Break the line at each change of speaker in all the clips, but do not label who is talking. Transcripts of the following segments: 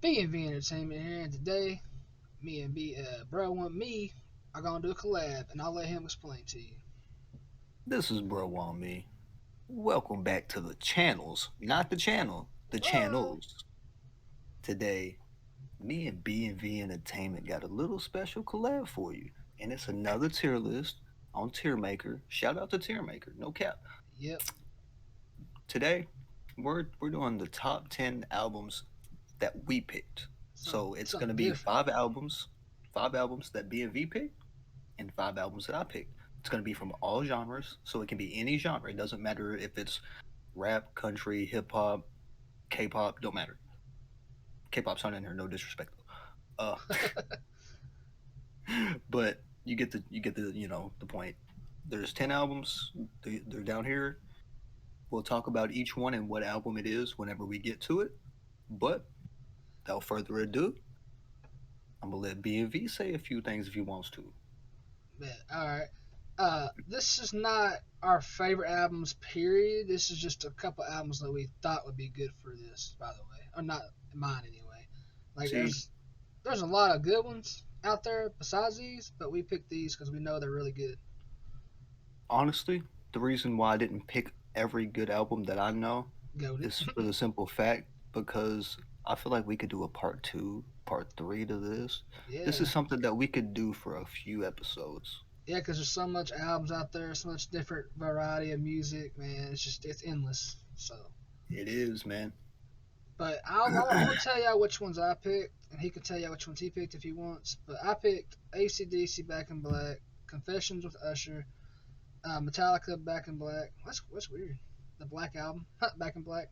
B&V Entertainment here, and today, me and Bro Want Me are gonna do a collab, and I'll let him explain to you.
This is BRUWANTME. Welcome back to the channels, not the channel, the
Whoa!
channels. Today, me and B&V Entertainment got a little special collab for you, and it's another tier list on Tier Maker. Shout out to Tier Maker, no cap.
Yep,
Today, we're doing the top 10 albums that we picked. So it's
something
gonna be
different.
five albums that B&V picked, and five albums that I picked. It's gonna be from all genres, so it can be any genre. It doesn't matter if it's rap, country, hip hop, K-pop, don't matter. K-pop's not in here, no disrespect. Uh, but you get the the point. There's 10 albums. They're down here. We'll talk about each one and what album it is whenever we get to it. But without further ado, I'm gonna let B&V say a few things if he wants to.
Man, alright. This is not our favorite albums, period. This is just a couple albums that we thought would be good for this, by the way. Or not mine, anyway. Like,
See,
there's a lot of good ones out there besides these, but we picked these because we know they're really good.
honestly, the reason why I didn't pick every good album that I know
Goaded.
is for the simple fact because I feel like we could do a part two, part three to this. This
Yeah.
is something that we could do for a few episodes.
Yeah, because there's so much albums out there, so much different variety of music, man. It's endless. So,
It is, man.
but I'm gonna tell y'all which ones I picked, and he can tell y'all which ones he picked if he wants. But I picked AC/DC Back in Black, Confessions with Usher, Metallica Back in Black. What's weird? The Black album, Back in Black.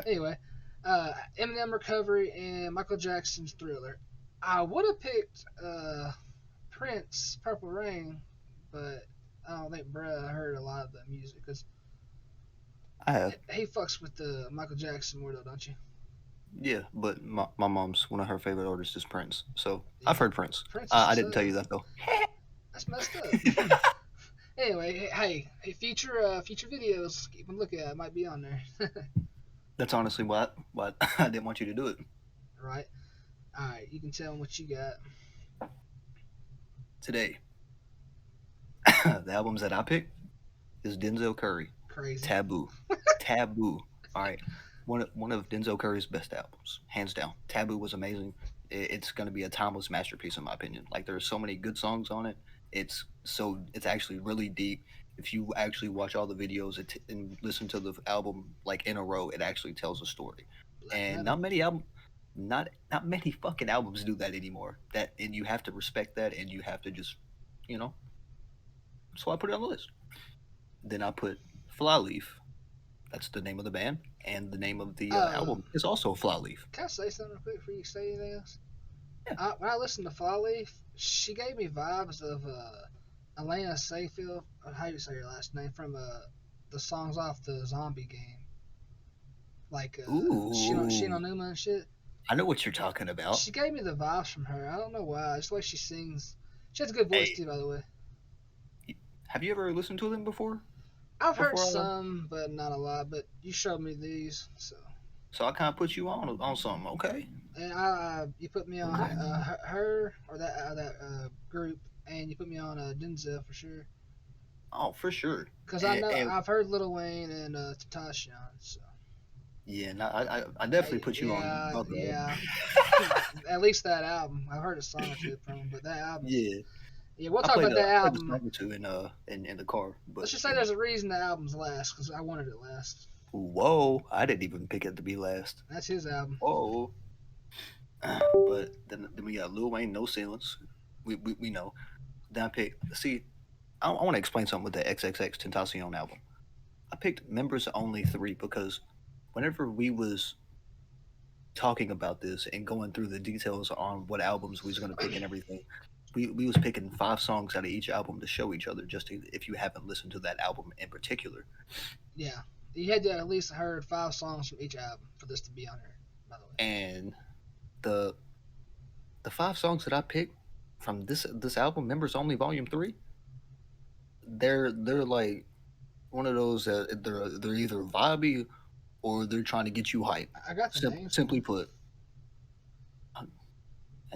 Anyway, Eminem Recovery and Michael Jackson's Thriller. I would have picked Prince Purple Rain, but I don't think bruh heard a lot of the music because
I have.
he fucks with the Michael Jackson more though, don't you?
Yeah, but my mom's one of her favorite artists is Prince. So I've
Yeah,
heard Prince.
Prince is
I
what's
didn't tell
up.
you that though.
That's messed up. Anyway, hey, future videos, keep a look at. It might be on there.
That's honestly why I didn't want you to do it.
Right. All right. You can tell them what you got.
Today, the albums that I picked is Denzel Curry,
Crazy.
Taboo. Taboo. All right. One of Denzel Curry's best albums, hands down. Taboo was amazing. It's going to be a timeless masterpiece in my opinion. Like there's so many good songs on it. It's actually really deep. If you actually watch all the videos and listen to the album like in a row, it actually tells a story.
Black
And
metal.
not many fucking albums do that anymore. That and you have to respect that, and you have to just you know. So I put it on the list. Then I put Flyleaf. That's the name of the band, and the name of the
Uh,
album is also Flyleaf.
can I say something real quick before you say anything else?
Yeah.
When I listened to Flyleaf, she gave me vibes of Elena Sayfield. How do you say her last name? From the songs off the Zombie game, like
Ooh,
Shino Numa and shit.
I know what you're talking about.
She gave me the vibes from her. I don't know why. Just the way she sings. She has a good voice
Hey,
too, by the way.
have you ever listened to them before?
I've heard
Before,
some, but not a lot. But you showed me these, so
so I kind of put you on something. Okay.
and you put me on her or that group, and you put me on Denzel for sure.
Oh, for sure.
Cause I know
And
I've heard Lil Wayne and Tentacion, so
yeah, and I definitely put you on
yeah,
both of them.
yeah. At least that album. I've heard a song or two from him, but that album.
Yeah,
Yeah, we'll talk about that
I played the
album.
song or two in the car, but
Let's just say there's a reason the album's last, cause I wanted it last.
whoa, I didn't even pick it to be last.
That's his album.
Whoa. But then we got Lil Wayne, No Ceilings. We know. Then I picked. See, I want to explain something with the XXX Tentacion album. I picked members only three because whenever we was talking about this and going through the details on what albums we was gonna pick and everything, we was picking five songs out of each album to show each other. Just to, if you haven't listened to that album in particular,
Yeah, you had to at least heard 5 songs from each album for this to be on here. By the way.
and the the five songs that I picked from this album, Members Only Volume 3, they're like one of those that they're either vibey or they're trying to get you hype.
I got the names for
Simply
them.
put,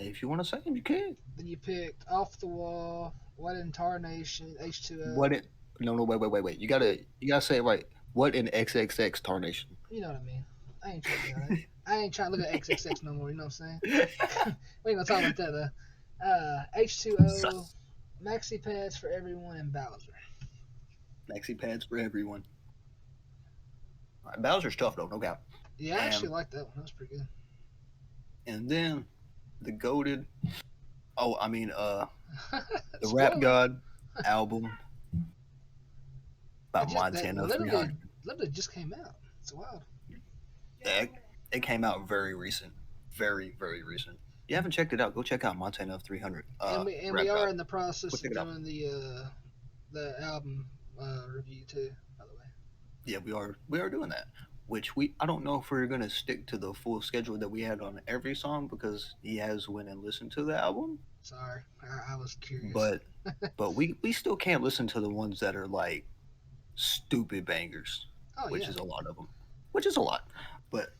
Hey, if you want to say them, you can.
Then you picked Off the Wall, What in Tarnation,
What
H2O.
it? No, wait. You gotta say it right. What in XXX tarnation?
You know what I mean. I ain't trying to do that. I ain't trying to look at XXX no more. You know what I'm saying? We ain't gonna talk about that though. H2O,
Sus.
Maxi Pads for Everyone, and Bowser.
Maxi pads for everyone. All right, Bowser's tough though, no doubt.
Yeah, I actually
And
like that one. That was pretty good.
then the goaded. Oh, I mean, the Rap
Spoiler.
God album by
That
Montana
literally
300.
just came out. It's wild.
That it came out very recent, very recent. You haven't checked it out? Go check out Montana 300.
And we
Rap
are
God.
in the
Go
process
check
of
it out.
doing the album review too. By the way.
Yeah, we are doing that. Which I don't know if we're gonna stick to the full schedule that we had on every song because he has went and listened to the album,
Sorry, I was curious.
but we still can't listen to the ones that are like stupid bangers,
Oh
which
yeah,
is a lot of them, which is a lot. But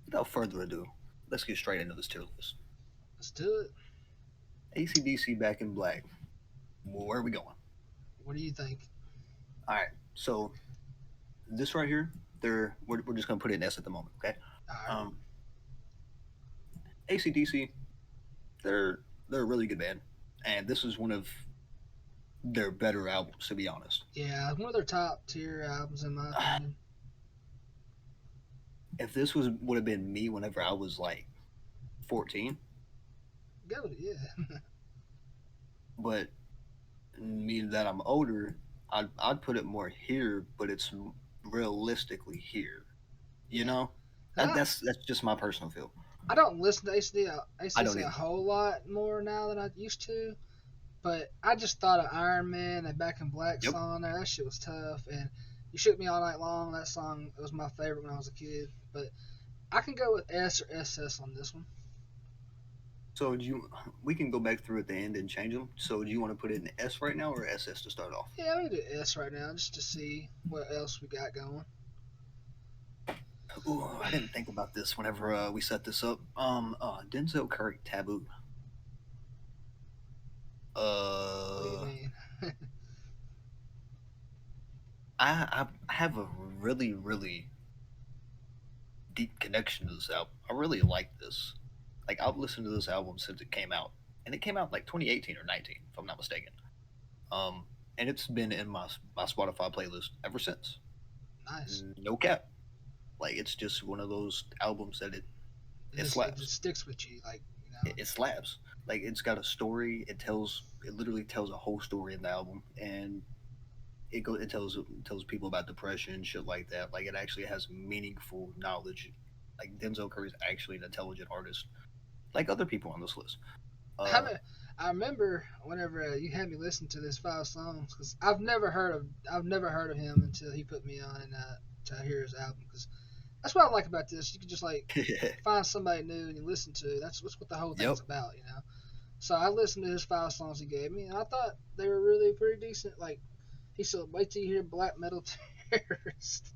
without further ado, let's get straight into this tier list.
let's do it.
ACDC Back in Black. Where are we going?
What do you think?
All right, so this right here, we're just gonna put it in S at the moment, okay?
All right.
Um, ACDC, they're a really good band, and this is one of their better albums, to be honest.
Yeah, one of their top tier albums in my opinion.
If this would have been me whenever I was like 14,
Go with it, yeah.
but me that I'm older, I'd put it more here, but it's realistically here. You
Yeah.
know,
I,
that's just my personal feel.
I don't listen to
I don't
ACDC a
either.
whole lot more now than I used to, but I just thought of Iron Man and Back in Black
Yep.
song there. That shit was tough, and You Shook Me All Night Long. That song was my favorite when I was a kid, but I can go with S or SS on this one.
So we can go back through at the end and change them. So do you want to put it in S right now or SS to start off?
Yeah, we do S right now just to see what else we got going.
Ooh, I didn't think about this whenever we set this up. Denzel Curry, Taboo.
What do you
Uh,
mean?
I have a really deep connection to this album. I really like this. Like I've listened to this album since it came out, and it came out like 2018 or 19, if I'm not mistaken. Um, and it's been in my Spotify playlist ever since.
Nice.
No cap. Like it's just one of those albums that it
It
slaps.
just sticks with you, like
It slaps. Like it's got a story. It literally tells a whole story in the album, and it tells people about depression, shit like that. Like it actually has meaningful knowledge. Like Denzel Curry is actually an intelligent artist, like other people on this list.
I,
Uh,
mean, I remember whenever you had me listen to this 5 songs because I've never heard of him until he put me on to hear his album because that's what I like about this. You can just like find somebody new and you listen to. That's what the whole
yep.
thing's about. So I listened to his 5 songs he gave me, and I thought they were really pretty decent. Like he said, "Wait till you hear Black Metal Terrorist."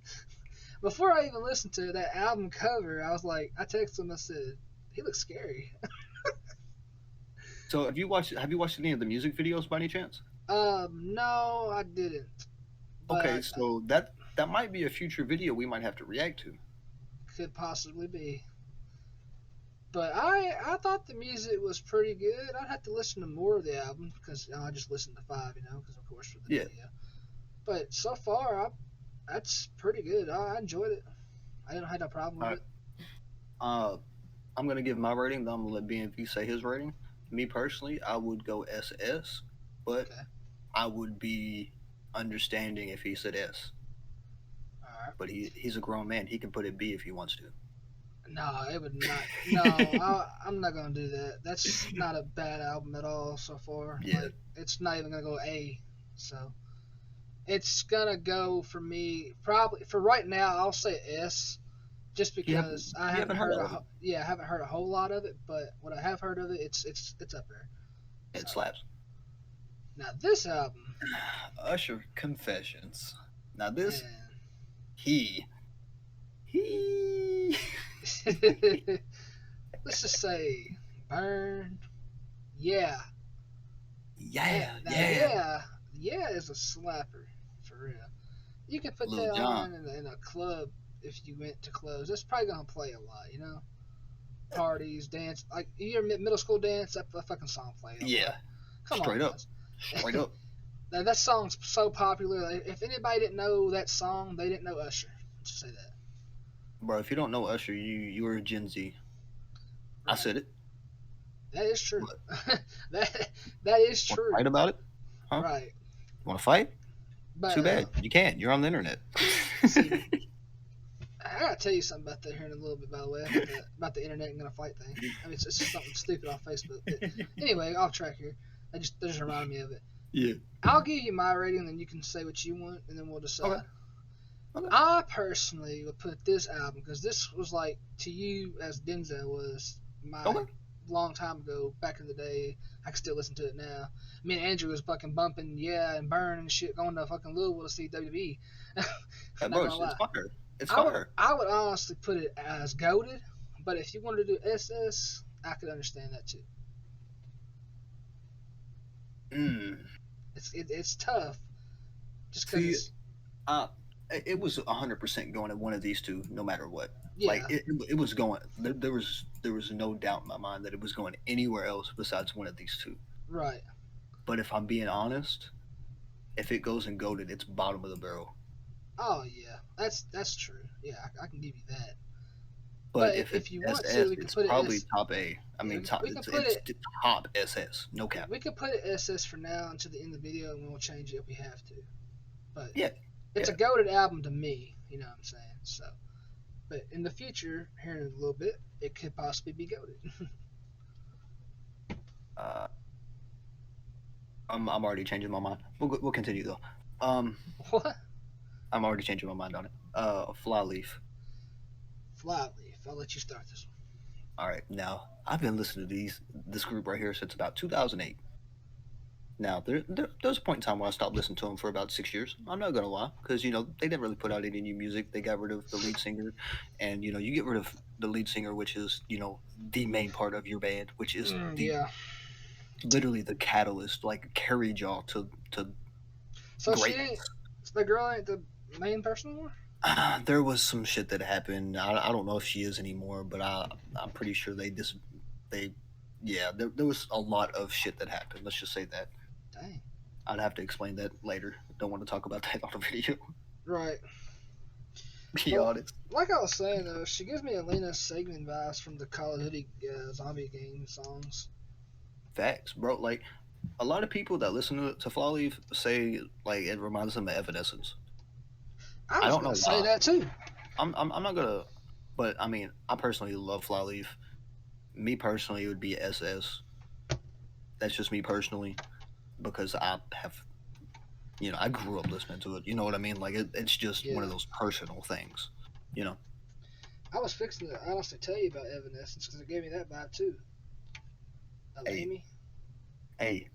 Before I even listened to that album cover, I was like, I texted him. I said, "He looks scary."
So have you watched any of the music videos by any chance?
No, I didn't, but
Okay,
I
so that might be a future video we might have to react to.
could possibly be. But I thought the music was pretty good. I'd have to listen to more of the album because I just listened to 5, because of course for the
Yeah.
video. But so far, that's pretty good. I enjoyed it. I didn't have no problem
All
with
right.
it.
Uh, I'm gonna give my rating. Then I'm gonna let BNV say his rating. Me personally, I would go SS, but
Okay,
I would be understanding if he said S.
all right.
But he's a grown man. He can put it B if he wants to.
No, it would not. No, I'm not gonna do that. That's not a bad album at all so far.
Yeah.
Like it's not even gonna go A. So it's gonna go for me probably for right now. I'll say S, just
You haven't
because I
you
haven't
haven't heard
heard
all of it.
I haven't heard a whole lot of it. But what I have heard of it, it's up there. So
It slaps.
now this album,
Usher Confessions. Now this
man,
he he
let's just say burned, Yeah.
Yeah,
Now,
yeah.
yeah, yeah is a slapper for real. You can put
Lil
that
Jon.
on in a club if you went to clubs. That's probably gonna play a lot, you know. Parties, dance, like your middle school dance. That fucking song played a
Yeah,
lot. Come on,
straight up,
guys.
straight up,
Now, that song's so popular. Like, if anybody didn't know that song, they didn't know Usher. Just say that.
bro. If you don't know Usher, you are a Gen Z. I
Right.
said it.
That is true.
What?
that that is
Want to
true.
fight about it? Huh?
Right.
Want to fight?
But
Too bad. You can't. You're on the internet.
see, I gotta tell you something about that here in a little bit. By the way, about the internet and gonna fight thing. I mean, it's just something stupid on Facebook. But anyway, off track here. That just reminded me of it.
Yeah.
I'll give you my rating, and then you can say what you want, and then we'll
Okay.
decide.
Okay.
I personally would put this album because this was like to you as Denzel was my
Okay.
long time ago back in the day. I can still listen to it now. Me and Andrew was fucking bumping yeah and burn and shit going to fucking Louisville to see WWE.
Hey,
Not
bro,
gonna
it's
lie.
fire. It's
I would
fire.
I would honestly put it as goaded, but if you wanted to do SS, I could understand that too.
Mm.
It's tough just because
See,
it's
uh, it was 100% going at one of these two, no matter what. Like
yeah
it was going. There was no doubt in my mind that it was going anywhere else besides one of these two.
right.
But if I'm being honest, if it goes and goaded, it's bottom of the barrel.
Oh yeah, that's true. Yeah, I can give you that.
But
But
if it's
if you want to,
SS,
we can
it's
put it
probably
as
top A. I
yeah.
mean, top.
We can put
It's
it
top SS. No
yeah.
cap.
We can put it SS for now until the end of the video, and we'll change it if we have to. But
Yeah,
it's a
yeah.
goaded album to me. You know what I'm saying? So, but in the future, here in a little bit, it could possibly be goaded.
Uh, I'm already changing my mind. We'll continue though. Um,
What?
I'm already changing my mind on it. Flyleaf.
Flyleaf. I'll let you start this
All right, now I've been listening to this group right here since about 2008. Now there's a point in time where I stopped listening to them for about 6 years. I'm not gonna lie, because they didn't really put out any new music. They got rid of the lead singer, and you get rid of the lead singer, which is the main part of your band, which is
one.
the
Yeah.
literally the catalyst, like carried y'all to
So she
greatness.
ain't. The girl ain't the main person anymore.
There was some shit that happened. I don't know if she is anymore, but I'm pretty sure they yeah, there was a lot of shit that happened. Let's just say that.
Dang.
I'd have to explain that later. Don't want to talk about that on the video.
Right.
Be
But
honest.
like I was saying though, she gives me Elena Segman vibes from the Call of Duty zombie game songs.
Facts, bro. Like a lot of people that listen to Flyleaf say like it reminds them of Evanescence.
I
I
was
don't
gonna
know
say
why.
that too.
I'm not gonna, but I mean I personally love Flyleaf. Me personally, it would be SS. That's just me personally because I have I grew up listening to it. You know what I mean? Like it's just one
Yeah.
of those personal things. You know.
I was fixing to honestly tell you about Evanescence because it gave me that vibe too. Of
Hey,
Amy.
hey,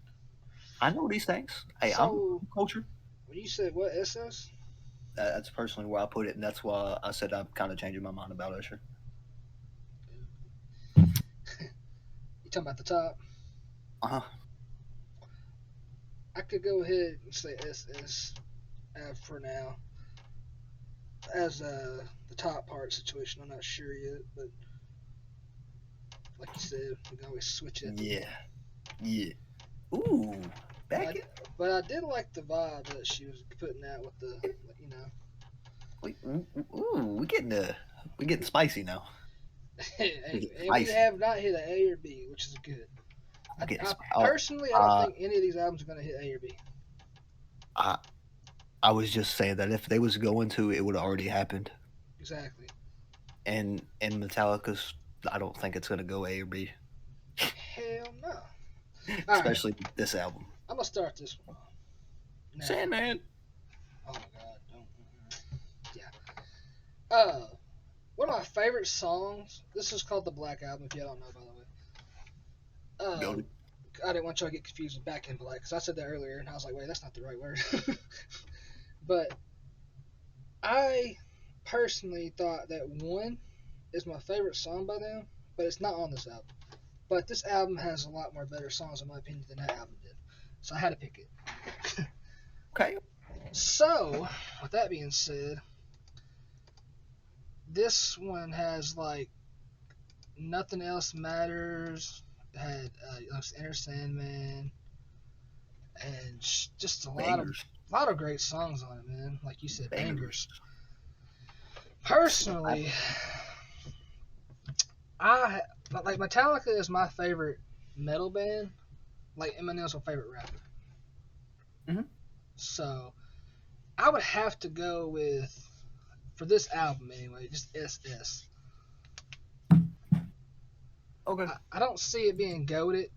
I know these things. Hey, I'm
So
culture.
when you said what SS?
That's personally where I put it, and that's why I said I'm kind of changing my mind about Usher.
You talking about the top?
Uh huh.
I could go ahead and say SS for now as the top part situation. I'm not sure yet, but like you said, we can always switch it.
Yeah. Yeah. Ooh.
But
Back it.
I did like the vibe that she was putting out with the you know.
Ooh. We getting spicy now. We getting
And we
spicy.
have not hit an A or B, which is good.
We getting
I
spicy.
personally, I don't think any of these albums are gonna hit A or B.
I I was just saying that if they was going to, it would have already happened.
Exactly.
And Metallica's, I don't think it's gonna go A or B,
Hell no. All right,
especially this album.
I'm gonna start this one now.
Sandman.
Oh my god, don't. Yeah. One of my favorite songs. This is called the Black Album. If you don't know, by the way.
Go to.
I didn't want y'all to get confused with Back in Black because I said that earlier and I was like, wait, that's not the right word. But I personally thought that one is my favorite song by them, but it's not on this album. But this album has a lot more better songs, in my opinion, than that album did. So I had to pick it.
Okay.
So, with that being said, this one has like Nothing Else Matters. It had Enter Sandman, and just
Bangers.
a lot of great songs on it, man. Like you said,
Bangers.
bangers. Personally, I like Metallica is my favorite metal band. Like Eminem's my favorite rapper.
Mm-hmm.
So I would have to go with for this album anyway, just SS.
Okay.
I don't see it being goaded,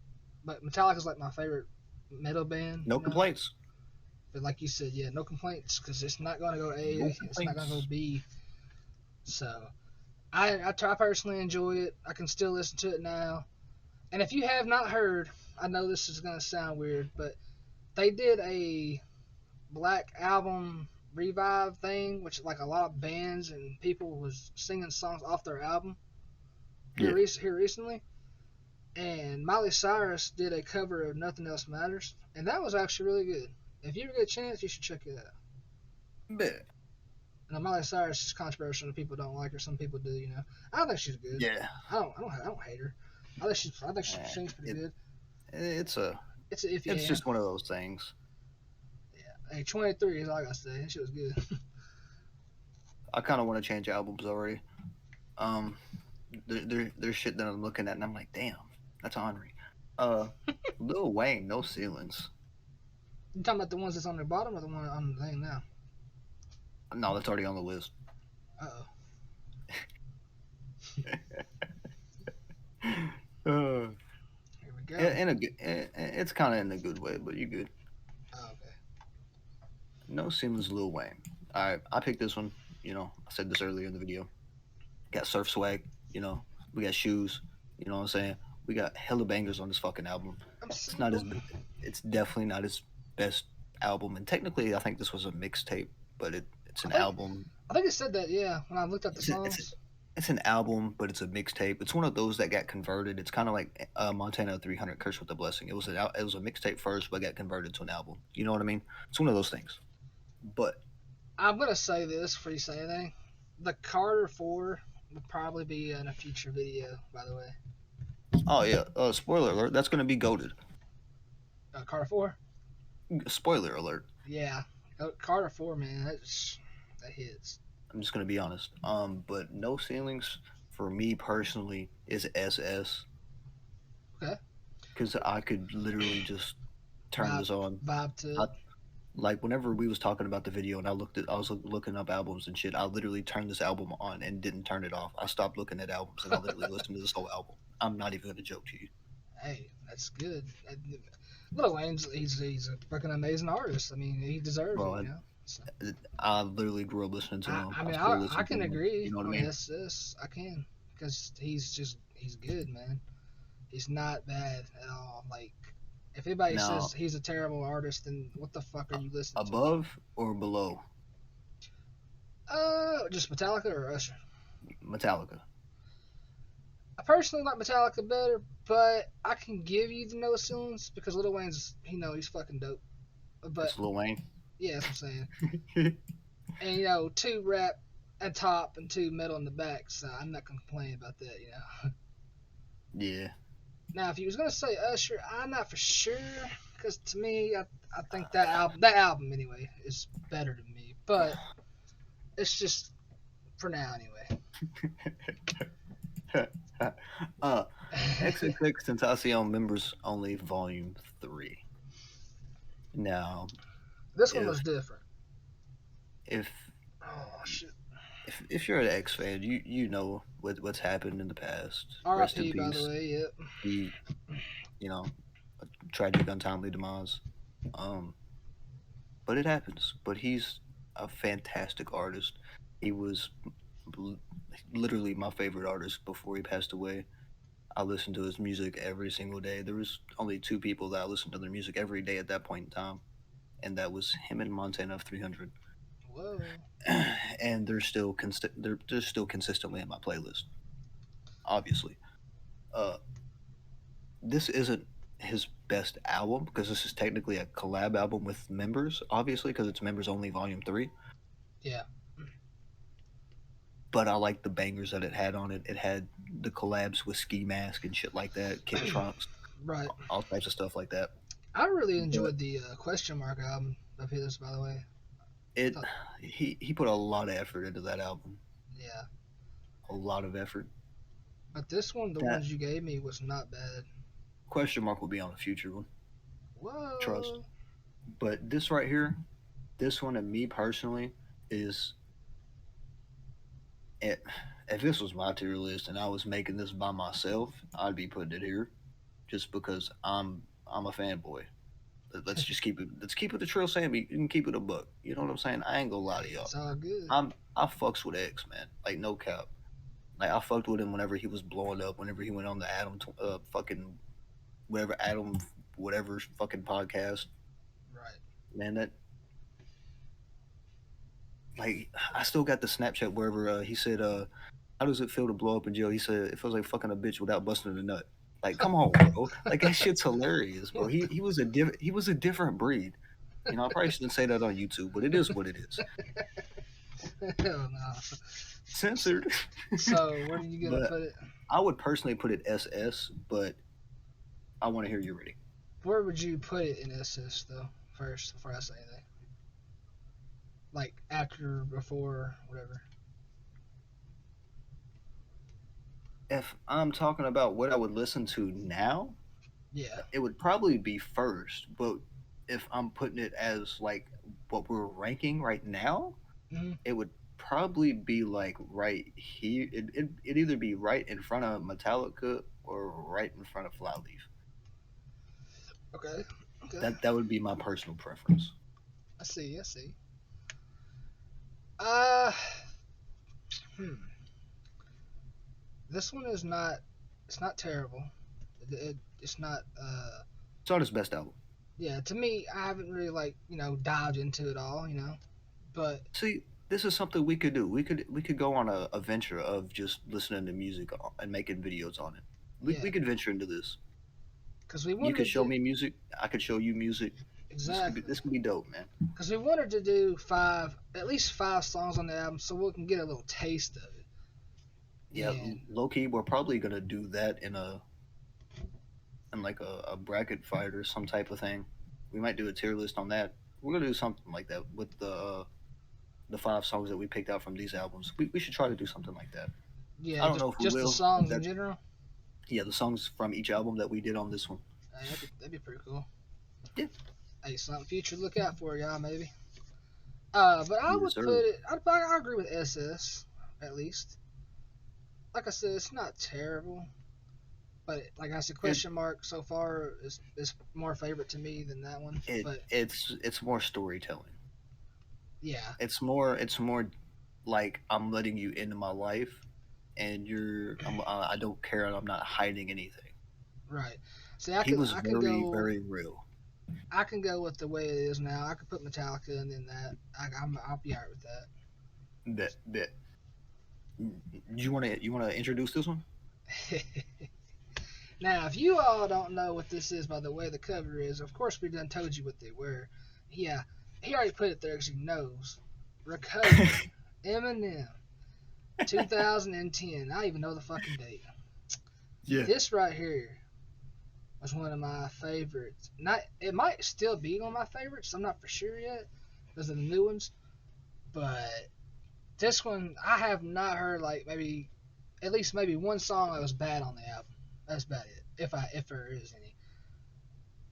but Metallica's like my favorite metal band,
No
you know.
complaints.
But like you said, yeah, no complaints because it's not gonna go
No
A, it's not gonna go
complaints.
B. So I personally enjoy it. I can still listen to it now. And if you have not heard, I know this is gonna sound weird, but they did a Black Album revive thing, which like a lot of bands and people was singing songs off their album
Yeah.
here recently. And Miley Cyrus did a cover of Nothing Else Matters, and that was actually really good. If you ever get a chance, you should check it out.
Bet.
Now Miley Cyrus is controversial, and people don't like her. Some people do, you know. I think she's good.
Yeah.
I don't hate her. I think she
Eh,
sings pretty
It,
good.
it's a
It's an iffy
it's
hand.
just one of those things.
Yeah. Hey, 23 is all I gotta say. She was good.
I kind of want to change albums already. Um, there's shit that I'm looking at and I'm like, damn, that's ornery. Uh, Lil Wayne, No Ceilings.
You talking about the ones that's on the bottom or the one on the thing now?
No, that's already on the list.
Uh oh.
uh,
Here we go.
in a good, it's kind of in a good way, but you good.
Oh, okay.
No Ceilings, Lil Wayne. All right, I picked this one. You know, I said this earlier in the video. Got surf swag. You know, we got shoes. You know what I'm saying? We got hella bangers on this fucking album.
I'm
It's not
single.
as, it's definitely not his best album, and technically, I think this was a mixtape, but it's
I
an
think
album.
I think it said that. Yeah, when I looked at the
It's
songs.
it's an album, but it's a mixtape. It's one of those that got converted. It's kind of like Montana 300 Curse with a Blessing. It was a mixtape first, but got converted to an album. You know what I mean? It's one of those things. But
I'm gonna say this before you say anything. The Carter 4 would probably be in a future video. By the way,
oh yeah, spoiler alert, that's gonna be goaded.
Carter 4.
Spoiler alert.
Yeah, Carter 4, man, that hits.
I'm just gonna be honest. But No Ceilings for me personally is SS
Okay,
because I could literally just turn
vibe
this on.
vibe to
I,
it.
like whenever we was talking about the video and I was looking up albums and shit. I literally turned this album on and didn't turn it off. I stopped looking at albums and I literally listened to this whole album. I'm not even gonna joke to you.
Hey, that's good. Lil Wayne's he's a fucking amazing artist. I mean, he deserves it,
Bro,
you know. So
I literally grew up listening to him.
I
I
mean,
still
I
listen to
can
him. You
agree
know what I
on
mean?
this. I can because he's good, man. He's not bad at all. Like if anybody says
Now,
he's a terrible artist, then what the fuck are you listening to?
above or below
Just Metallica or Usher?
Metallica?
I personally like Metallica better, but I can give you the No Ceilings because Lil Wayne's he's fucking dope. But
It's Lil Wayne.
yeah, that's what I'm saying. And two rap at top and two metal in the back, so I'm not gonna complain about that.
Yeah.
Now, if you was gonna say Usher, I'm not for sure because to me, I think that album anyway is better to me. But it's just for now anyway.
XXX Tentacion Members Only Volume 3. Now,
This one was
if
different.
if
Oh shit.
if you're an X fan, you know what's happened in the past. Rest in
R.I.P. By the
peace.
way. Yep.
He, you know, a tragic, untimely demise. Um, but it happens. But he's a fantastic artist. He was l- literally my favorite artist before he passed away. I listened to his music every single day. There was only two people that I listened to their music every day at that point in time, and that was him and Montana of 300.
Whoa.
And they're still consistently in my playlist. Obviously, uh, this isn't his best album because this is technically a collab album with members, obviously, because it's members only volume 3.
Yeah.
But I like the bangers that it had on it. It had the collabs with Ski Mask and shit like that, Kid Trunks,
Right.
all types of stuff like that.
I really
But
enjoyed the Question Mark album of his, by the way. I
it
thought,
he put a lot of effort into that album,
yeah.
a lot of effort.
But this one, the
That
ones you gave me, was not bad.
question mark will be on the future one, trust.
Whoa.
But this right here, this one and me personally is it. If this was my tier list and I was making this by myself, I'd be putting it here, just because I'm a fanboy. Let's just keep it. Let's keep it the Trill Sammy. You can keep it a buck. You know what I'm saying? I ain't gonna lie to
Hey,
y'all.
it's all good.
I fucks with X, man. Like no cap. Like I fucked with him whenever he was blowing up. Whenever he went on the fucking whatever Adam whatever fucking podcast.
Right.
Man, that like I still got the Snapchat wherever he said, "How does it feel to blow up in jail?" He said, "It feels like fucking a bitch without busting a nut." Like, come on, bro. Like that shit's hilarious, bro. He was he was a different breed. You know, I probably shouldn't say that on YouTube, but it is what it is.
Hell no.
Censored.
So, where are you going to
But
put it?
I would personally put it SS, but I want to hear you ready.
Where would you put it in SS, though, first, before I say anything? Like, after, before, whatever.
If I'm talking about what I would listen to now,
Yeah.
it would probably be first. But if I'm putting it as like what we're ranking right now,
Hmm.
it would probably be like right here. It'd either be right in front of Metallica or right in front of Flyleaf.
Okay. Okay.
That would be my personal preference.
I see. I see. Uh, hmm. This one is not. It's not terrible. It's not.
It's not his best album.
Yeah. To me, I haven't really dived into it all. But
See, this is something we could do. We could go on a venture of just listening to music and making videos on it. We
yeah,
could venture into this.
because we
You
wanted
could
to
show
do
me music. I could show you music.
exactly.
This could be dope, man.
Because we wanted to do at least 5 songs on the album, so we can get a little taste of it.
Yeah,
And
low key, we're probably gonna do that in like a bracket fight or some type of thing. We might do a tier list on that. We're gonna do something like that with the 5 songs that we picked out from these albums. We should try to do something like that.
yeah,
I don't
just
know if we
just the
will.
songs in
That
general.
yeah, the songs from each album that we did on this one.
That'd be pretty cool.
Yeah,
Hey, something future to look out for, y'all, maybe. But I
yes
would
sir.
put it. I agree with SS at least. Like I said, it's not terrible, but like I said,
It
question mark so far is more favorite to me than that one. But
it's more storytelling.
yeah,
It's more like I'm letting you into my life, and I don't care. I'm not hiding anything.
right. See,
He was
I can
very
go
very real.
with the way it is now. I could put Metallica and then that. I'll be alright with
That you want to introduce this one?
that. Now, if you all don't know what this is by the way the cover is, of course we done told you what they were. Yeah, he already put it there because he knows. Recovery, Eminem, 2010. I don't even know the fucking date.
Yeah.
This right here was one of my favorites. Not, it might still be one of my favorites. I'm not for sure yet because of the new ones. But this one, I have not heard like maybe at least maybe one song that was bad on the album. That's about it. If there is any,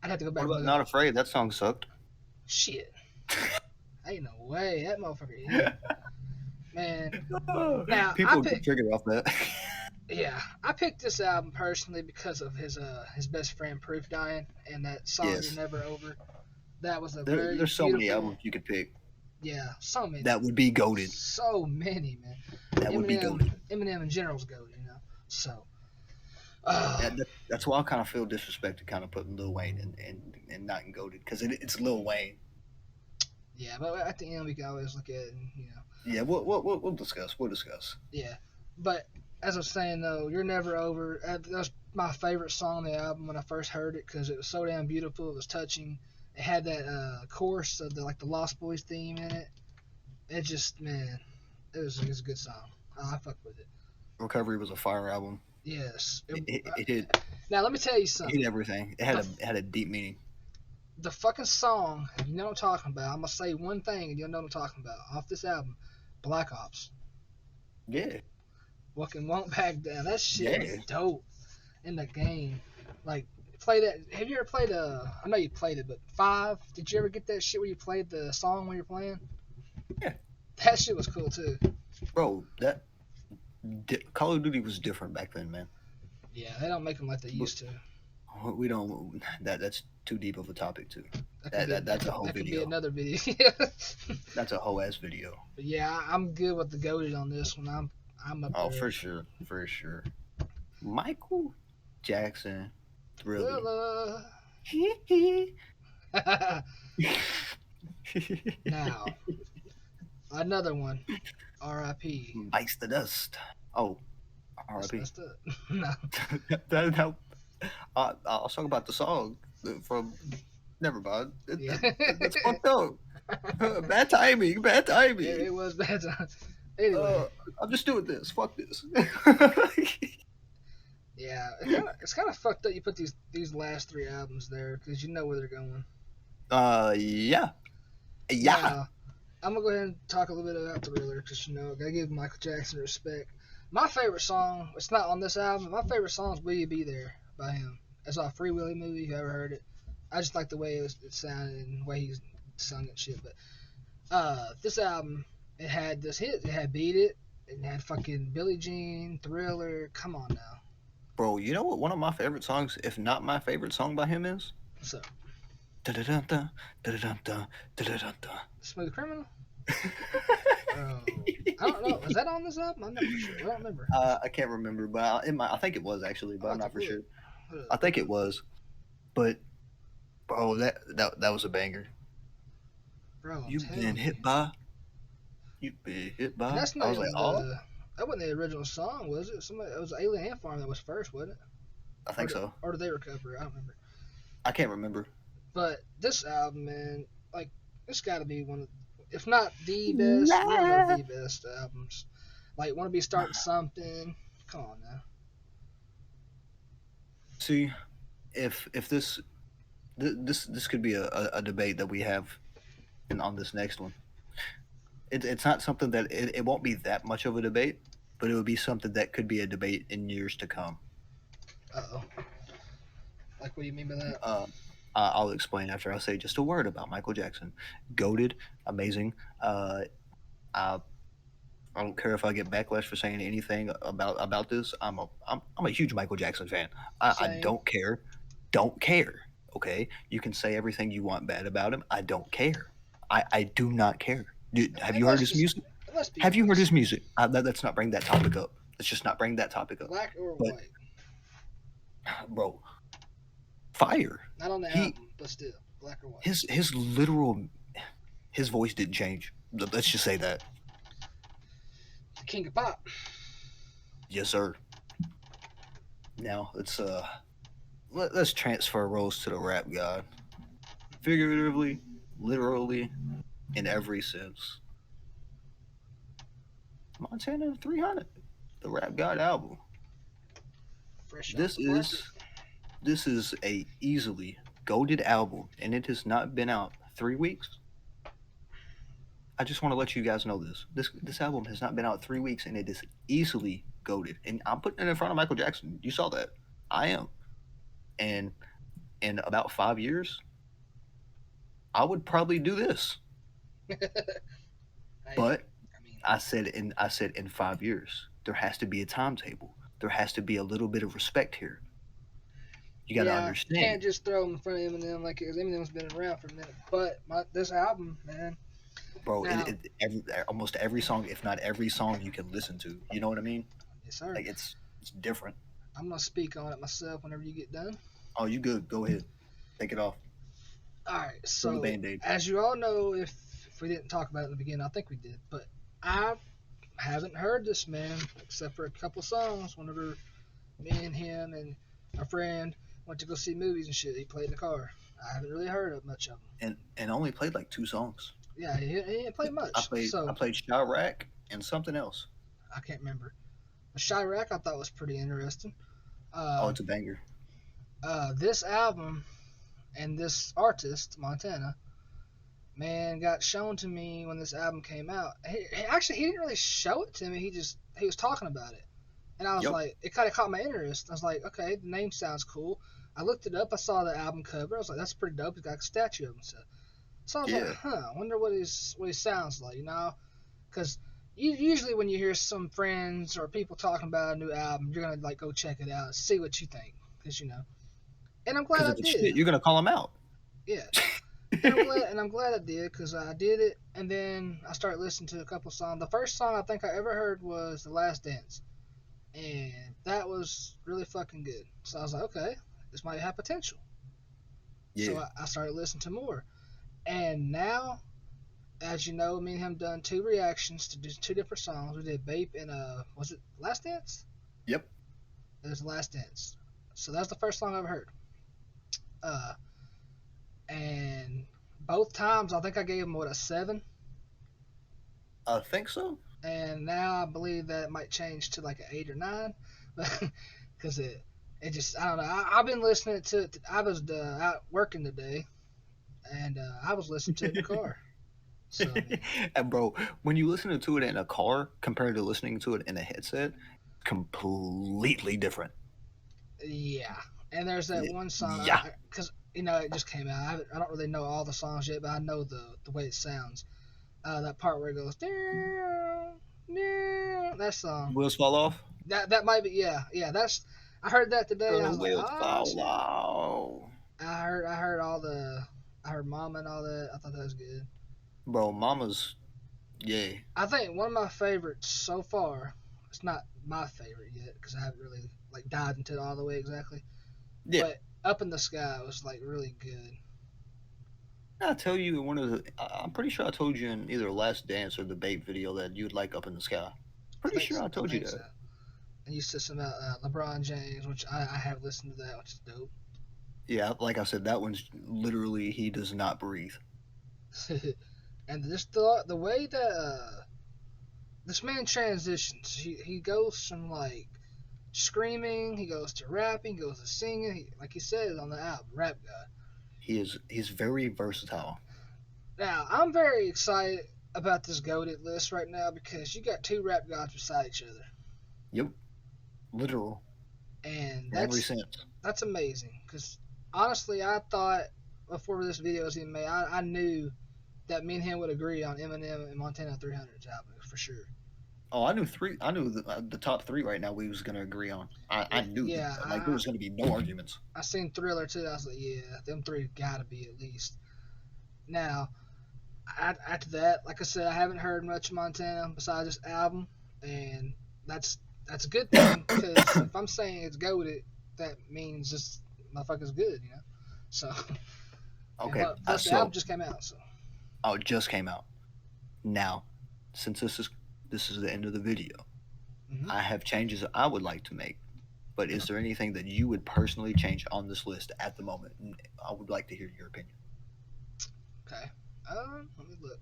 I'd have to go
What
back and
about
look at
Not
the
Afraid? That song sucked.
shit. Ain't no way that motherfucker hit, man. Now I
People get
picked,
triggered off that.
yeah, I picked this album personally because of his best friend Proof dying and that song "You're
Yes.
Never Over." That was a very
There's so many
beautiful,
albums you could pick
yeah, so many,
that would be goaded.
so many, man.
That would be goaded.
Eminem in general's gold. So,
That's why I kind of feel disrespected, kind of putting Lil Wayne and not in goaded because it's Lil Wayne.
yeah, but at the end we can always look at it and
Yeah, we'll discuss. We'll discuss.
yeah. But as I was saying though, "You're Never Over." That was my favorite song on the album when I first heard it because it was so damn beautiful. It was touching. It had that chorus of the Lost Boys theme in it. It just man, it was a good song. I fuck with it.
Recovery was a fire album.
Yes.
It hit
Now let me tell you
it hit
something.
everything.
The
It had a deep meaning.
the fucking song, you know what I'm talking about. I'm gonna say one thing and you'll know what I'm talking about. Off this album, Black Ops.
Yeah,
Fucking Won't Back Down. That shit was
yeah,
dope in the game. Like, play that. Have you ever played I know you played it, but five? Did you ever get that shit where you played the song when you're playing?
yeah,
That shit was cool too.
bro. Call of Duty was different back then, man.
Yeah, they don't make them like they
But
used to.
we don't. That's too deep of a topic too.
That could be
That's a whole
that could be
video.
another video.
That's a whole ass video.
But yeah, I'm good with the goaded on this one. I'm up
Oh,
there.
for sure, for sure. Michael Jackson, Thriller.
Thriller. Now another one. R.I.P.
Bites the dust. Oh,
That's
R.I.P.
messed up. No.
that, I was talking about the song from. Never mind.
Yeah.
That's fucked up. Bad timing. Bad timing.
It was bad times. Anyway,
I'm just doing this. Fuck this.
yeah, it's kind of fucked up. You put these last three albums there because you know where they're going.
Yeah. Yeah.
Now, I'm gonna go ahead and talk a little bit about Thriller because gotta give Michael Jackson respect. My favorite song, it's not on this album. My favorite song is "Will You Be There" by him. It's a Free Willy movie. If you ever heard it, I just like the way it sounded and the way he sung and shit. But this album, it had this hit. It had "Beat It." It had fucking Billie Jean, Thriller. Come on now.
Bro, you know what one of my favorite songs, if not my favorite song by him is?
So,
Da-da-dun-dun, da-da-dun-dun, da-da-dun-dun.
Smooth Criminal. Oh, I don't know. Was that on this album? I'm not for sure. I don't remember.
I can't remember, but I think it was actually, but
I'll
I'm
have
not
to
for
look.
sure. I think it was, but bro, that was a banger.
Bro, I'm
You've
telling
been
you.
hit by. You've been hit
And
by.
that's
I
not
was like,
even
oh,
that wasn't the original song, was it? Somebody, it was Alien Ant Farm that was first, wasn't it?
I think so.
Or did they recover? I don't remember.
I can't remember.
But this album, man, like it's got to be one of, if not the best, one of
Nah.
the best albums. Like, want to be starting something? Come on now.
See, if this could be a debate that we have on this next one. It's not something that it won't be that much of a debate, but it would be something that could be a debate in years to come.
Oh, like what do you mean by that?
I'll explain after I say just a word about Michael Jackson. Goated, amazing. I I don't care if I get backlash for saying anything about this. I'm a huge Michael Jackson fan. I
Same.
don't care. Don't care. Okay, you can say everything you want bad about him. I don't care. I do not care. Have
And
you heard his music?
let's be
Have you heard
honest.
his music? Let's not bring that topic up. Let's just not bring that topic up.
Black or
But
white?
bro, fire.
Not on the
He
album, but still, black or white.
his literal his voice didn't change. Let's just say that.
The King of Pop.
Yes, sir. Now let's transfer roles to the rap god. Figuratively, literally, in every sense. Montana 300, the Rap God album.
Fresh off
This
the market.
is a easily goaded album, and it has not been out 3 weeks. I just want to let you guys know this. This album has not been out 3 weeks, and it is easily goaded. And I'm putting it in front of Michael Jackson. You saw that. I am. And in about 5 years, I would probably do this. But
I mean,
I said in 5 years, there has to be a timetable. There has to be a little bit of respect here. You got to
yeah,
understand,
can't just throw him in front of Eminem like Eminem's been around for a minute. But this album, man.
bro.
Now,
Almost every song, if not every song, you can listen to. You know what I mean?
yes, sir.
Like it's different.
I'm gonna speak on it myself whenever you get done.
Oh, you good? Go ahead, take it off.
All right.
Pull the
So,
band-aid.
as you all know, if we didn't talk about it in the beginning, I think we did. But I haven't heard this man except for a couple songs. Whenever me and him and a friend went to go see movies and shit, he played in the car. I haven't really heard of much of him.
And I only played like 2 songs.
Yeah, he didn't play
I
much,
played I
so
played Chirac and something else.
I can't remember. But Chirac I thought was pretty interesting.
Oh,
Uh,
it's a banger.
this album and this artist, Montana, man, got shown to me when this album came out. Actually, he didn't really show it to me. He was talking about it, and I was
Yep.
like, it kind of caught my interest. I was like, okay, the name sounds cool. I looked it up. I saw the album cover. I was like, that's pretty dope. He's got a statue of him. So I was like,
Yeah.
huh, I wonder what he sounds like, Because usually when you hear some friends or people talking about a new album, you're gonna like go check it out, see what you think, because. And I'm glad
Because
I
if it's
did.
shit, you're gonna call him out.
Yeah, and I'm glad I did because I did it, and then I started listening to a couple songs. The first song I think I ever heard was "The Last Dance," and that was really fucking good. So I was like, okay, this might have potential. So
Yeah.
I started listening to more, and now, as you know, me and him done two reactions to two different songs. We did "Bape" and was it "Last Dance"?
Yep.
It was "The Last Dance." So that's the first song I ever heard. Uh, and both times I think I gave him what, a 7.
I think so.
And now I believe that it might change to like an 8 or 9, because it just, I don't know. I've been listening to it. I was out working today, and I was listening to it in the car. So I mean,
And bro, when you listen to it in a car compared to listening to it in a headset, completely different.
yeah. And there's that one song,
Yeah.
because it just came out. I don't really know all the songs yet, but I know the way it sounds. That part where it goes, that song.
Wheels fall off.
That might be, yeah. I heard that today. I
The
was like,
wheels
oh
fall
shit.
off.
I heard all I heard Mama and all that. I thought that was good.
Bro, Mama's yeah.
I think one of my favorites so far. It's not my favorite yet because I haven't really like dived into it all the way exactly.
Yeah.
But Up in the Sky was like really good.
I tell you in one of the I'm pretty sure I told you in either Last Dance or the Babe video that you'd like Up in the Sky. Pretty sure I
I
told you
think so.
that.
And you said something about LeBron James, which I have listened to that, which is dope.
Yeah, like I said, that one's literally he does not breathe.
And just the way that this man transitions, he goes from like screaming, he goes to rapping, he goes to singing. Like he says on the album, rap guy.
He's very versatile.
Now I'm very excited about this goaded list right now because you got two rap gods beside each other,
Yep. Literal.
and
In every sense.
that's amazing. Because honestly, I thought before this video was even made, I knew that me and him would agree on Eminem and Montana 300's album for sure.
Oh, I knew three. I knew the top three right now we was gonna agree on. I knew
Yeah,
that. Like there was gonna be no arguments.
I seen Thriller too. I was like, yeah, them three gotta be at least. Now, after that, like I said, I haven't heard much of Montana besides this album, and that's that's a good thing because if I'm saying it's goaded, that means this motherfucker's good. So, and
Okay,
plus the album
so
just came out, so
oh, it just came out. Now, since this is the end of the video,
hmm
I have changes I would like to make. But is there anything that you would personally change on this list at the moment? I would like to hear your opinion.
okay. Let me look.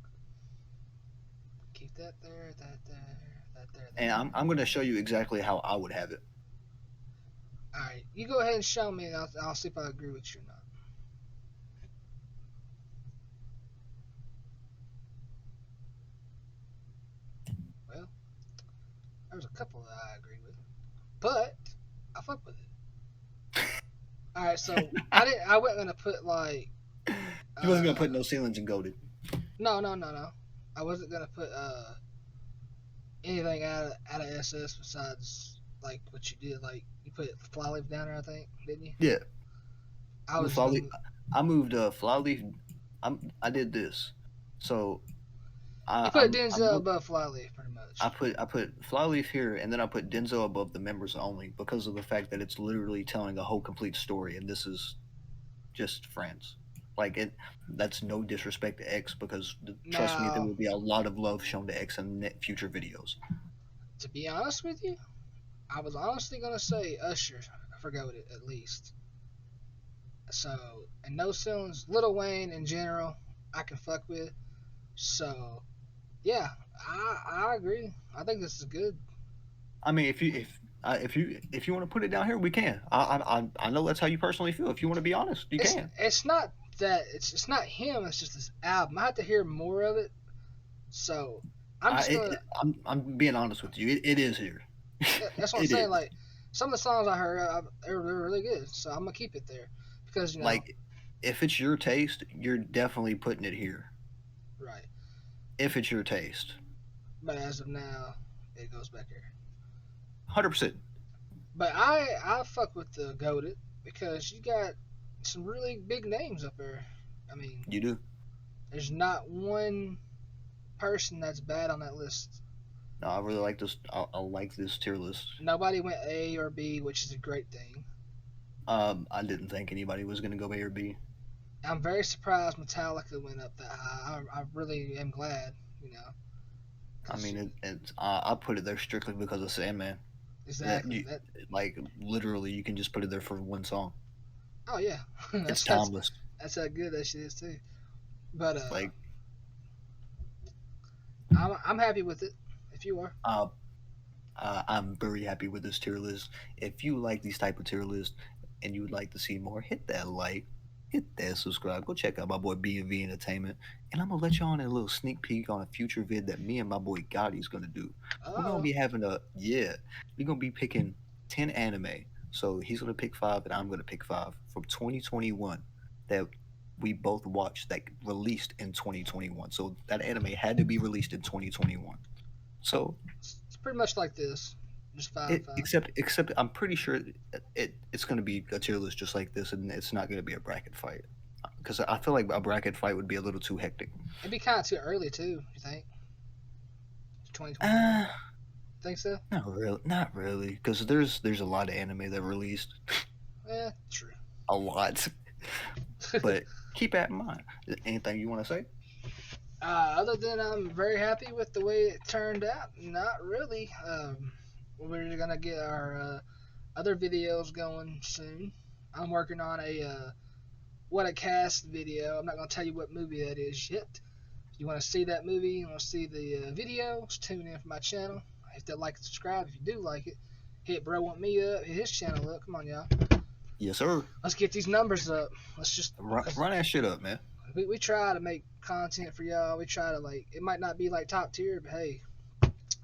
Keep that there, that there, that there,
And
there.
I'm going to show you exactly how I would have it.
All right, you go ahead and show me, and I'll see if I agree with you or not. Well, there's a couple that I agree with, but I fuck with it. All right, so I wasn't gonna put like
You wasn't going to
uh
put no ceilings and goaded.
no. I wasn't gonna put anything out of SS besides like what you did. Like you put Flyleaf down there, I think, didn't you?
Yeah.
I was just
Flyleaf.
gonna.
I moved Flyleaf. I did this. So
You
I
put
I
Denzel
moved,
above Flyleaf, pretty much.
I put Flyleaf here, and then I put Denzel above the members only because of the fact that it's literally telling a whole complete story, and this is just friends. Like it, that's no disrespect to X because trust me, there
Now,
will be a lot of love shown to X in future videos.
To be honest with you, I was honestly gonna say Usher for Goated at least. So, and no ceilings, Lil Wayne in general, I can fuck with. So, yeah, I agree. I think this is good.
I mean, if you want to put it down here, we can. I know that's how you personally feel. If you want to be honest, you
It's
can.
it's not that it's not him. It's just this album. I have to hear more of it. So I'm just gonna.
I'm being honest with you. It is here.
That's what I'm
It
saying.
is.
Like some of the songs I heard, they're really good. So I'm gonna keep it there because
Like, if it's your taste, you're definitely putting it here.
right.
If it's your taste,
But as of now, it goes back here.
100%.
But I fuck with the goaded because you got some really big names up there. I mean,
You do.
there's not one person that's bad on that list.
No, I really like this. I like this tier list.
Nobody went A or B, which is a great thing.
I didn't think anybody was gonna go A or B.
I'm very surprised Metallica went up that high. I really am glad, you know,
I
because
mean, I put it there strictly because of Sandman. That
exactly
you,
that.
like, literally, you can just put it there for one song.
Oh yeah,
It's
that's
timeless.
that's how good that shit is too. But
Like,
I'm happy with it. If you are,
uh, I'm very happy with this tier list. If you like these type of tier lists and you would like to see more, hit that like, hit that subscribe. Go check out my boy B&V Entertainment, and I'm gonna let y'all on a little sneak peek on a future vid that me and my boy Gotti's gonna do. We're gonna
oh,
be having a we're gonna be picking 10 anime. So he's gonna pick five, and I'm gonna pick five from 2021 that we both watched that released in 2021. So that anime had to be released in 2021. So
it's pretty much like this, just five five.
except I'm pretty sure it's going to be a tier list just like this, and it's not going to be a bracket fight because I feel like a bracket fight would be a little too hectic.
It'd be kind of too early too. You think? 2021.
Uh,
Think so?
not really, because there's a lot of anime that released
Yeah, true.
a lot, but keep that in mind. Anything you want to say?
Other than I'm very happy with the way it turned out, not really. We're gonna get our other videos going soon. I'm working on a what a cast video. I'm not gonna tell you what movie that is yet. If you want to see that movie, you want to see the video, just tune in for my channel. Hit that like and subscribe if you do like it. Hit Bro Want Me up, hit his channel up. Come on, y'all.
Yes, sir.
Let's get these numbers up. Let's just, cause
Run that shit up, man.
we try to make content for y'all. We try to like, it might not be like top tier, but hey,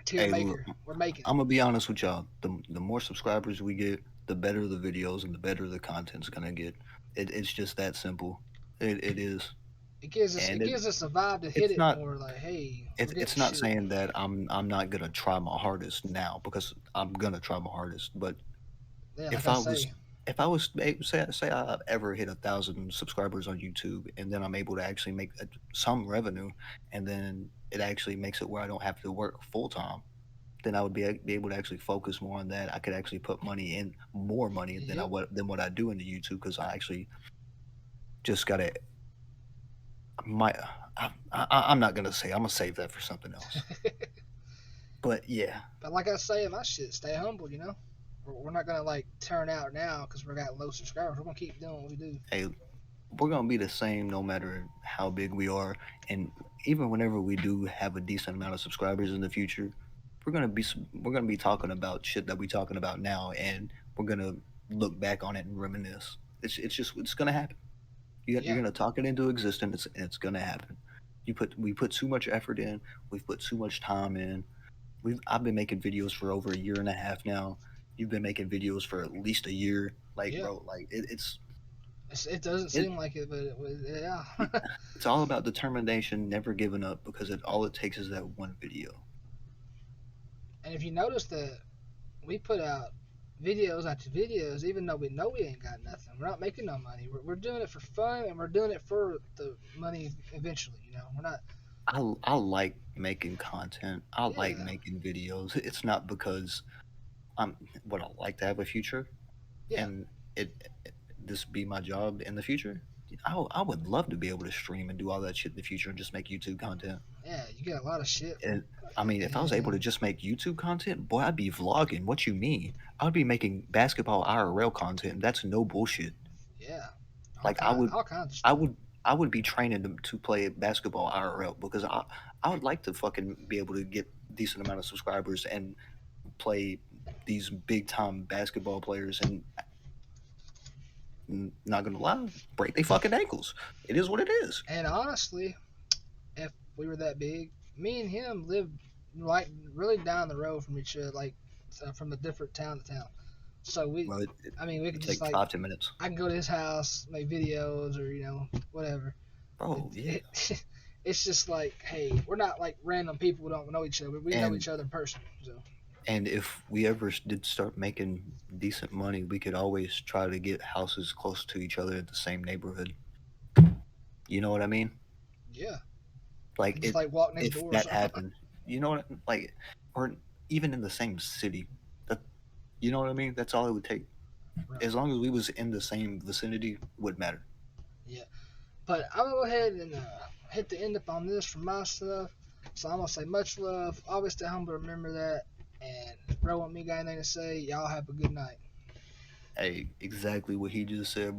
tier
Hey, look,
maker, we're making it.
I'm gonna be honest with y'all. The more subscribers we get, the better the videos and the better the content's gonna get. It's just that simple. It is,
It
and
gives us a vibe to hit
it's
it
not
more. Like, hey, we're
it's
getting
not
shit.
saying that I'm not gonna try my hardest now, because I'm gonna try my hardest. But
Yeah, like
if
I
I was
say,
if I was say I ever hit 1,000 subscribers on YouTube, and then I'm able to actually make some revenue, and then it actually makes it where I don't have to work full time, then I would be able to actually focus more on that. I could actually put money in, more money than
yep.
than what I do into YouTube, because I actually just gotta my I'm not gonna say, I'm gonna save that for something else. But yeah,
But like I say in my shit, stay humble. We're not gonna like turn out now because we got low subscribers. We're gonna keep doing what we do.
hey, we're gonna be the same no matter how big we are, and even whenever we do have a decent amount of subscribers in the future, we're gonna be talking about shit that we talking about now, and we're gonna look back on it and reminisce. It's gonna happen. You're
Yeah,
gonna talk it into existence, and it's gonna happen. We put too much effort in. We've put too much time in. I've been making videos for over a year and a half now. You've been making videos for at least a year. Like,
yeah.
bro, like
It doesn't
it,
seem like it, but yeah.
it's all about determination, never giving up, because all it takes is that one video.
And if you notice that we put out videos after videos, even though we know we ain't got nothing, we're not making no money. We're doing it for fun, and we're doing it for the money eventually. We're not.
I like making content. I like
Yeah,
making videos. It's not because I'm what I like to have a future,
yeah,
and it this be my job in the future. I would love to be able to stream and do all that shit in the future and just make YouTube content.
Yeah, you get a lot of shit.
And I mean, if I was able to
And
just make YouTube content, boy, I'd be vlogging. What you mean? I would be making basketball IRL content. That's no bullshit.
yeah,
Like I would,
all kinds of
I
stuff.
would, I would be training them to play basketball IRL because I would like to fucking be able to get decent amount of subscribers and play these big time basketball players and not gonna lie, break their fucking ankles. It is what it is.
And honestly, if we were that big, me and him lived like really down the road from each other, like from a different town to town. So we,
Well,
I mean, we
it
could just
take
like
5 10 minutes,
I can go to his house, make videos, or whatever. It,
bro. Yeah,
it it's just like, hey, we're not like random people who don't know each other. We know
and
each other in person. So
if we ever did start making decent money, we could always try to get houses close to each other in the same neighborhood. You know what I mean?
yeah,
Like
just
it,
like walk next
if
door or
that
something.
happened, you know what? Like, or even in the same city. That, you know what I mean? That's all it would take.
Right.
As long as we was in the same vicinity, would matter.
Yeah. But I'm gonna go ahead and hit the end up on this for my stuff. So I'm gonna say much love. Always stay humble. Remember that. And bro, want me got anything to say? Y'all have a good night.
Hey, exactly what he just said.